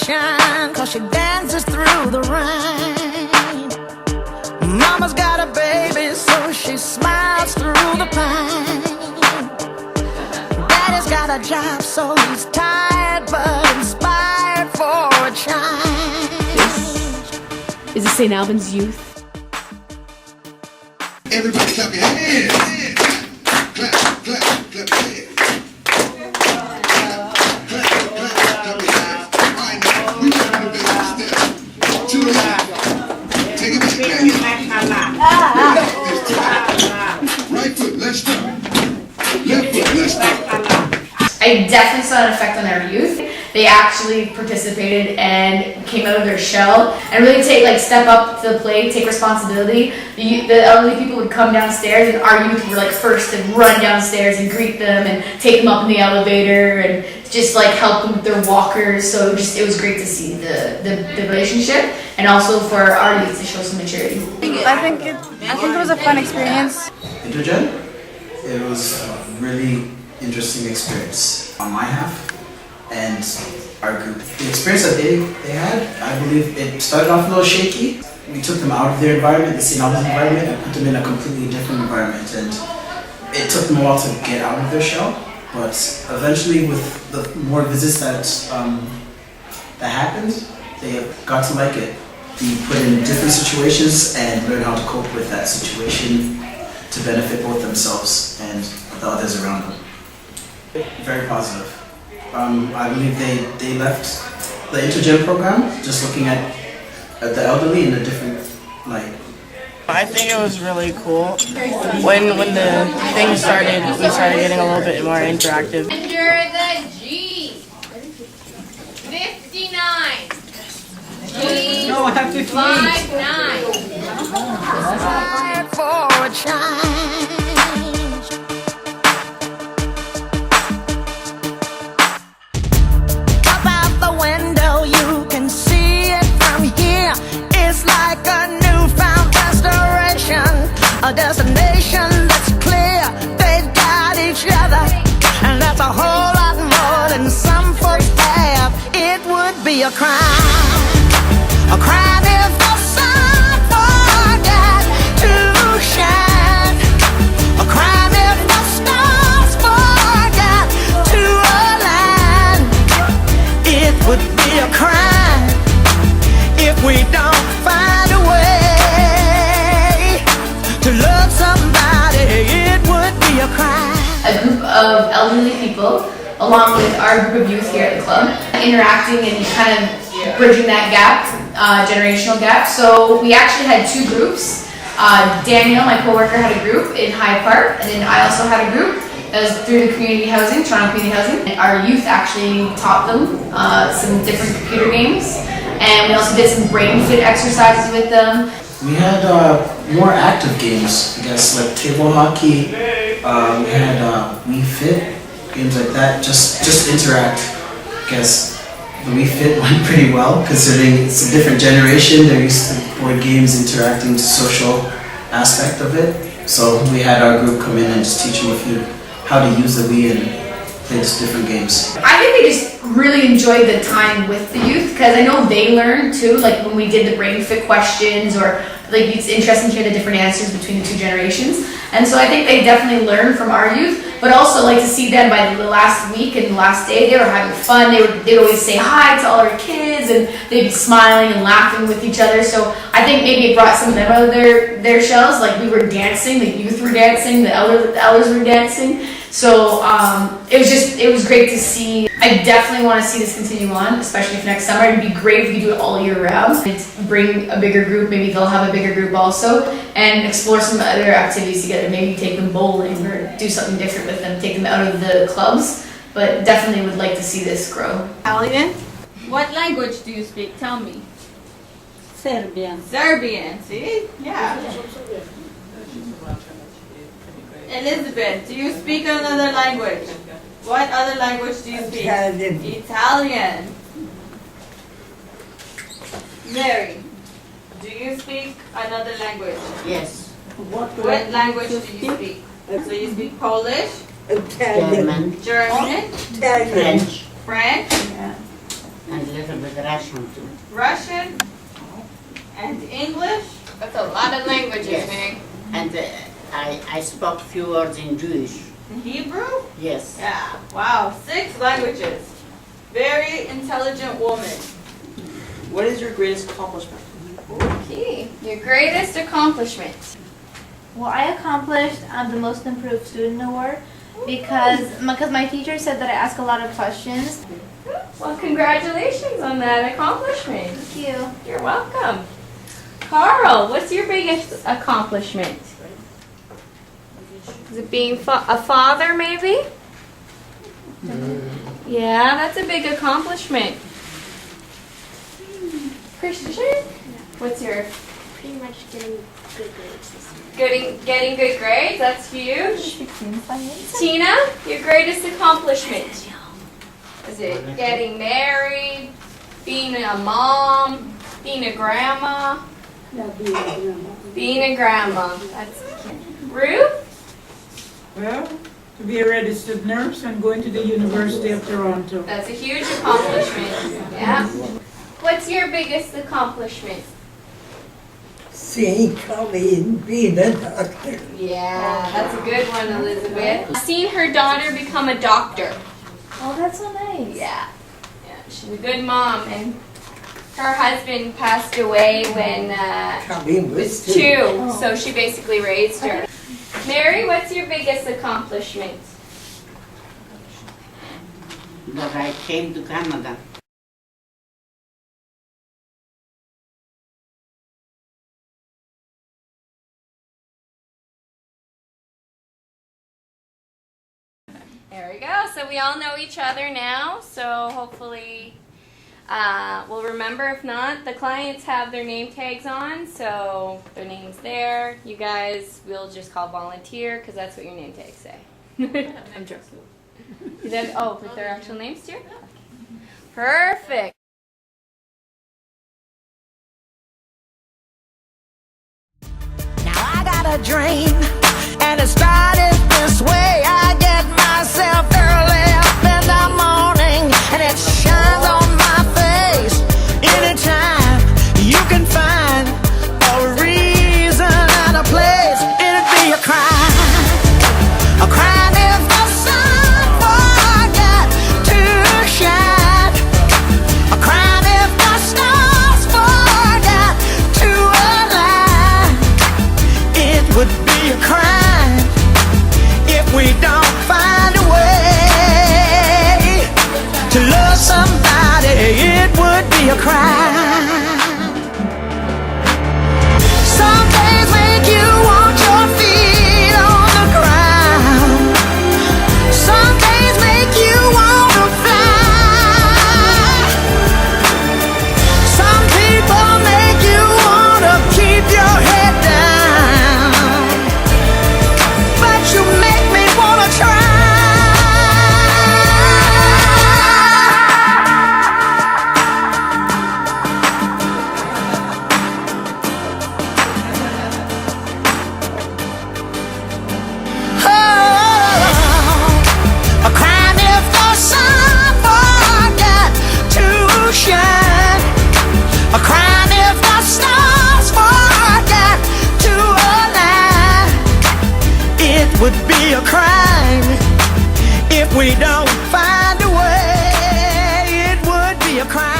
shine, 'cause she dances through the rain. Mama's got a baby, so she smiles through the pain. Daddy's got a job, so he's tired but inspired for a change. Is it St. Albans Youth? Everybody clap your hands. Clap, clap, clap your hands. Right foot, let's start. Left foot, let's start. I definitely saw an effect on our youth. They actually participated and came out of their shell and really step up to the plate, take responsibility. The elderly people would come downstairs, and our youth were first to run downstairs and greet them and take them up in the elevator and just help them with their walkers. So it was great to see the relationship, and also for our youth to show some maturity. I think it was a fun experience. Intergen, it was a really interesting experience on my half and our group. The experience that they had, I believe it started off a little shaky. We took them out of their environment, the St. Albans environment, and put them in a completely different environment, and it took them a while to get out of their shell, but eventually with the more visits that happened, they got to like it. Be put in different situations and learn how to cope with that situation to benefit both themselves and the others around them. Very positive. I believe they left the Intergen program just looking at the elderly in a different light. I think it was really cool. When the thing started, we started getting a little bit more interactive. Under the G. 59. G. No, I have 58. 59. For a change. Up out the window, you can see it from here. It's like a newfound restoration, a destination that's clear. They've got each other, and that's a whole lot more than some folks have. It would be a crime if the sun forgot to shine, a crime if the stars forgot to align. It would be a crime if we don't find a way to love somebody. It would be a crime. A group of elderly people, along with our group of youth here at the club, interacting and kind of bridging that gap, generational gap. So we actually had two groups. Daniel, my coworker, had a group in Hyde Park, and then I also had a group that was through the community housing, Toronto Community Housing. And our youth actually taught them some different computer games, and we also did some brain fit exercises with them. We had more active games, I guess, like table hockey. We had Wii Fit, games like that. Just interact. I guess the Wii Fit went pretty well, considering it's a different generation. They're used to board games, interacting to social aspect of it. So we had our group come in and just teach them how to use the Wii and play just different games. I think they just really enjoyed the time with the youth, because I know they learned too, when we did the brain fit questions, or it's interesting to hear the different answers between the two generations. And so I think they definitely learned from our youth, but also to see them by the last week and the last day, they were having fun. They'd always say hi to all our kids, and they'd be smiling and laughing with each other. So I think maybe it brought some of them out of their shells. We were dancing, the youth were dancing, the elders were dancing. So it was great to see. I definitely want to see this continue on, especially for next summer. It'd be great if we could do it all year round. Bring a bigger group, maybe they'll have a bigger group also, and explore some other activities together. Maybe take them bowling or do something different with them, take them out of the clubs, but definitely would like to see this grow. Italian? What language do you speak? Tell me. Serbian. Serbian, see? Yeah. Elizabeth, do you speak another language? What other language do you speak? Italian. Mary, do you speak another language? Yes. What language do you speak? So you speak Polish? German. German? French. French? Yeah. And a little bit Russian too. Russian and English. That's a lot of languages, Yes. Mary. And I spoke few words in Jewish. Hebrew? Yes. Yeah. Wow. 6 languages. Very intelligent woman. What is your greatest accomplishment? Okay. Your greatest accomplishment. Well, I accomplished the Most Improved Student Award because my teacher said that I ask a lot of questions. Well, congratulations on that accomplishment. Thank you. You're welcome. Carl, what's your biggest accomplishment? Is it being a father, maybe? Yeah, that's a big accomplishment. Christian, what's your? Pretty much getting good grades this year. Getting good grades. That's huge. Tina, your greatest accomplishment? Is it getting married, being a mom, being a grandma? Being a grandma. That's Ruth? Well, to be a registered nurse and going to the University of Toronto. That's a huge accomplishment. Yeah. What's your biggest accomplishment? Seeing Colleen being a doctor. Yeah, that's a good one, Elizabeth. Seeing her daughter become a doctor. Oh, that's so nice. Yeah. Yeah, she's a good mom, and her husband passed away when Colleen was was 2, so she basically raised her. Mary, what's your biggest accomplishment? That I came to Canada. There we go. So we all know each other now. So hopefully we'll remember. If not, the clients have their name tags on. So their name's there. You guys, we'll just call volunteer because that's what your name tags say. I'm joking. Is that, oh, with their actual names too? Okay. Perfect. Now I got a dream, and it started this way. I get myself early up in the morning, and it shines on my face. Anytime you can find a reason and a place, it'd be a crime if the sun forgot to shine, a crime if the stars forgot to align. It would be a crime if we don't find a way to love somebody. It would be a crime. Some days make you want your feet on the ground. Some days make you want to fly. Some people make you want to keep your head down, but you make me want to try. A crime if the sun forgot to shine, a crime if the stars forgot to align. It would be a crime if we don't find a way. It would be a crime.